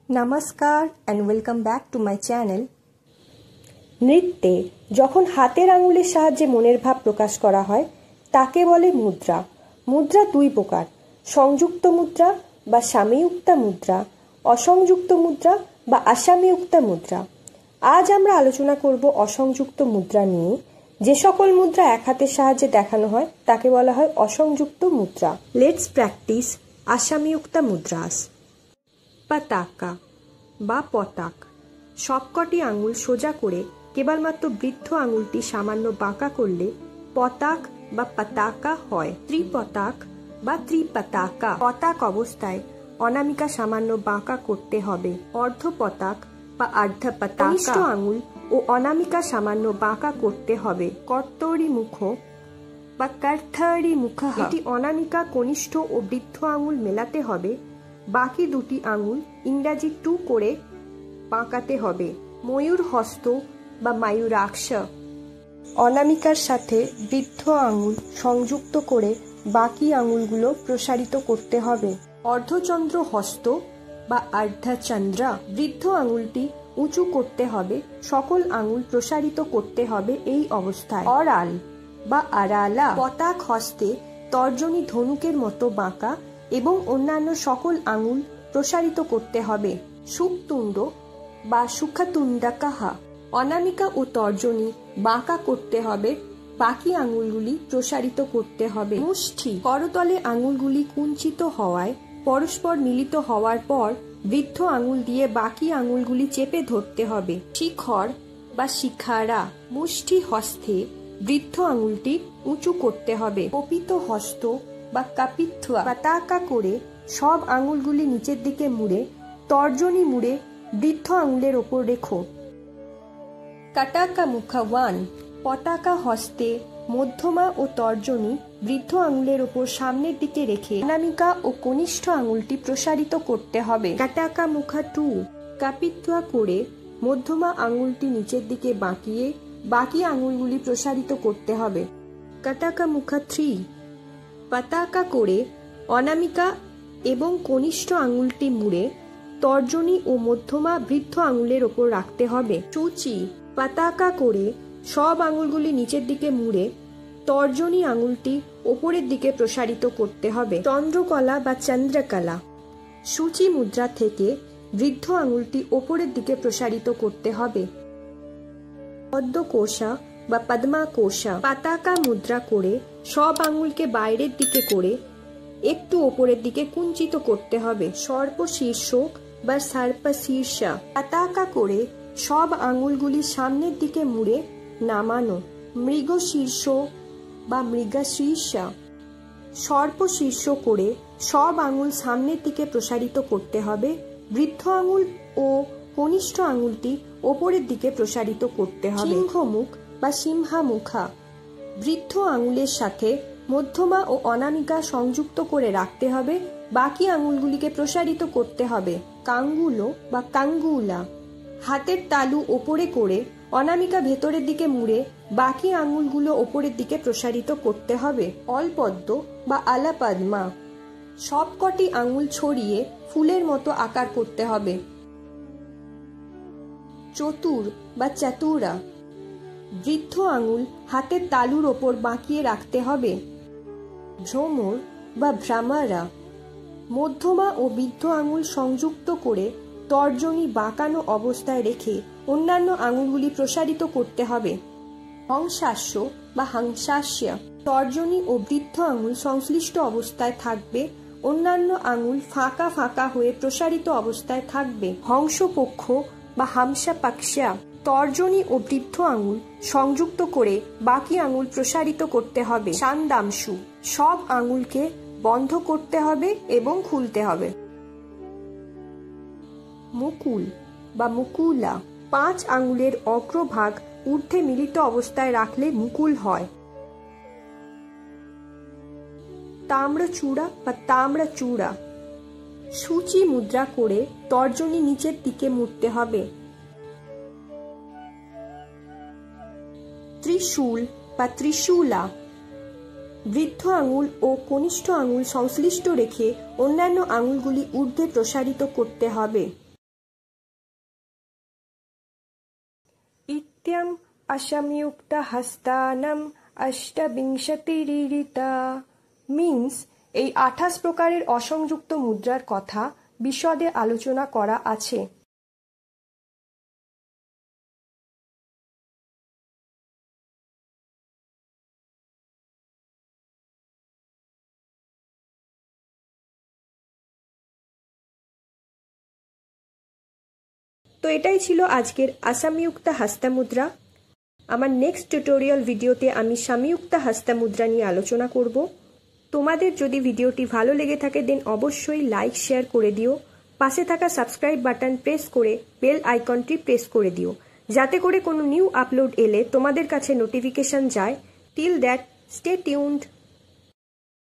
নমস্কার and welcome back to my channel. নৃত্যে যখন হাতের আঙুলের সাহায্যে মনের ভাব প্রকাশ করা হয় তাকে বলে মুদ্রা। মুদ্রা দুই প্রকার, সংযুক্ত মুদ্রা বা সাময়িকতা মুদ্রা, অসংযুক্ত মুদ্রা বা আসাময়িকতা মুদ্রা। আজ আমরা আলোচনা করব অসংযুক্ত মুদ্রা নিয়ে। যে সকল মুদ্রা এক হাতের সাহায্যে দেখানো হয় তাকে বলা হয় অসংযুক্ত মুদ্রা। লেটস প্র্যাকটিস আসাময়িকতা মুদ্রাস। পতাকা বা পতাক, সবকটি আঙুল সোজা করে কেবলমাত্র বৃদ্ধ আঙুলটি সামান্য বাঁকা করলে পতাক বা পতাকা হয়। ত্রিপতাক বা ত্রিপতাকা, পতাক অবস্থায় অনামিকা সামান্য বাঁকা করতে হবে। অর্ধ পতাক বা অর্ধ পতাকা, কনিষ্ঠ আঙুল ও অনামিকা সামান্য বাঁকা করতে হবে। কর্তরি মুখ বা কর্থরি মুখ, এটি অনামিকা, কনিষ্ঠ ও বৃদ্ধ আঙুল মেলাতে হবে। বাকি দুটি আঙুল ইংরাজি 2 করে বাঁকাতে হবে। ময়ূর হস্ত বা ময়ূরাক্ষ, অনামিকার সাথে বৃদ্ধ আঙুল সংযুক্ত করে বাকি আঙুলগুলো প্রসারিত করতে হবে। অর্ধচন্দ্র হস্ত বা অর্ধচন্দ্রা, বৃদ্ধ আঙুলটি উঁচু করতে হবে, সকল আঙুল প্রসারিত করতে হবে এই অবস্থায়। অরাল বা আরালা, পতাক হস্তে তর্জনী ধনুকের মতো বাঁকা এবং অন্যান্য সকল আঙুল প্রসারিত করতে হবে। শুকতুণ্ড বা সুখাতুণ্ডাকাহা, অনামিকা ও তর্জনী বাঁকা করতে হবে, বাকি আঙুলগুলি প্রসারিত করতে হবে। মুষ্টি, করতলে আঙুলগুলি কুঞ্চিত হওয়ায় পরস্পর মিলিত হওয়ার পর বৃদ্ধ আঙুল দিয়ে বাকি আঙুলগুলি চেপে ধরতে হবে। শিখর বা শিখারা, মুষ্টি হস্তে বৃদ্ধ আঙুলটি উঁচু করতে হবে। কপিত হস্ত বা কাপিত্বা, পতাকা করে সব আঙুলগুলি নিচের দিকে মুড়ে তর্জনী মুড়ে বৃদ্ধ আঙুলের ওপর রেখো। কটাকা মুখা ওয়ান, পতাকা হস্তে মধ্যমা ও তর্জনী বৃদ্ধ আঙুলের ওপর সামনের দিকে রেখে অনামিকা ও কনিষ্ঠ আঙুলটি প্রসারিত করতে হবে। কটাকা মুখা 2, কাপিত্বা করে মধ্যমা আঙুলটি নিচের দিকে বাঁকিয়ে বাকি আঙুলগুলি প্রসারিত করতে হবে। কটাকা মুখা 3, পতাকা করে অনামিকা এবং কনিষ্ঠ আঙুলটি মুড়ে তর্জনী ও মধ্যমা বৃদ্ধ আঙুলের ওপর রাখতে হবে। সূচি, পতাকা করে সব আঙুলগুলি নিচের দিকে মুড়ে তর্জনী আঙুলটি ওপরের দিকে প্রসারিত করতে হবে। চন্দ্রকলা বা চন্দ্রকলা, সূচি মুদ্রা থেকে বৃদ্ধ আঙুলটি ওপরের দিকে প্রসারিত করতে হবে। পদ্মকোষা বা পদ্মাকোষা, পতাকা মুদ্রা করে সব আঙুলকে বাইরের দিকে করে একটু ওপরের দিকে কুঞ্চিত করতে হবে। সর্পশীর্ষক বা সর্পশীর্ষা, পতাকা করে সব আঙুলগুলি সামনের দিকে মুড়ে নামানো। মৃগশীর্ষ বা মৃগশীর্ষা, সর্পশীর্ষ করে সব আঙুল সামনের দিকে প্রসারিত করতে হবে। বৃদ্ধ আঙুল ও কনিষ্ঠ আঙুলটি ওপরের দিকে প্রসারিত করতে হবে। সিংহমুখ বা সিংহামুখা, বৃদ্ধ আঙুলের সাথে মধ্যমা ও অনামিকা সংযুক্ত করে রাখতে হবে, বাকি আঙুলগুলিকে প্রসারিত করতে হবে। কাঙ্গুলো বা কাঙ্গুলা, হাতের তালু ওপরে করে অনামিকা ভেতরের দিকে মুড়ে বাকি আঙুলগুলো ওপরের দিকে প্রসারিত করতে হবে। অলপদ্ম বা আলাপদ্মা, সবকটি আঙুল ছড়িয়ে ফুলের মতো আকার করতে হবে। চতুর বা চাতুরা, বৃদ্ধ আঙুল হাতের তালুর ওপর বাঁকিয়ে রাখতে হবে। ভ্রমর বা ভ্রামারা, মধ্যমা ও বৃদ্ধ আঙুল সংযুক্ত করে তর্জনী বাঁকানো অবস্থায় রেখে অন্যান্য আঙুলগুলি প্রসারিত করতে হবে। হংসাস্য বা হংসাস্য, তর্জনী ও বৃদ্ধ আঙুল সংশ্লিষ্ট অবস্থায় থাকবে, অন্যান্য আঙুল ফাঁকা ফাঁকা হয়ে প্রসারিত অবস্থায় থাকবে। হংসপক্ষ বা হামসাপক্ষা, তর্জনী ও বৃদ্ধ আঙুল সংযুক্ত করে বাকি আঙুল প্রসারিত করতে হবে। সান্দাংশু, সব আঙুলকে বন্ধ করতে হবে এবং খুলতে হবে। মুকুল বা মুকুলা, 5 আঙুলের অগ্রভাগ ঊর্ধ্বে মিলিত অবস্থায় রাখলে মুকুল হয়। তাম্রচূড়া বা তাম্রচূড়া, সূচি মুদ্রা করে তর্জনী নিচের দিকে মুড়তে হবে। ত্রিশূল বা ত্রিশূলা, বৃদ্ধ আঙুল ও কনিষ্ঠ আঙুল সংশ্লিষ্ট রেখে অন্যান্য আঙুলগুলি ঊর্ধ্বে প্রসারিত করতে হবে। नित्यम् असंयुक्तहस्तानम् अष्टविंशतिरीरिता মিন্স এই 28 প্রকারের অসংযুক্ত মুদ্রার কথা বিশদে আলোচনা করা আছে। তো এটাই ছিল আজকের অসংযুক্ত হস্তমুদ্রা। আমার নেক্সট টিউটোরিয়াল ভিডিওতে আমি সংযুক্ত হস্তমুদ্রা নিয়ে আলোচনা করব। তোমাদের যদি ভিডিওটি ভালো লেগে থাকে দেন অবশ্যই লাইক শেয়ার করে দিও। পাশে থাকা সাবস্ক্রাইব বাটন প্রেস করে বেল আইকনটি প্রেস করে দিও, যাতে করে কোনো নিউ আপলোড এলে তোমাদের কাছে নোটিফিকেশন যায়। Till that, stay tuned.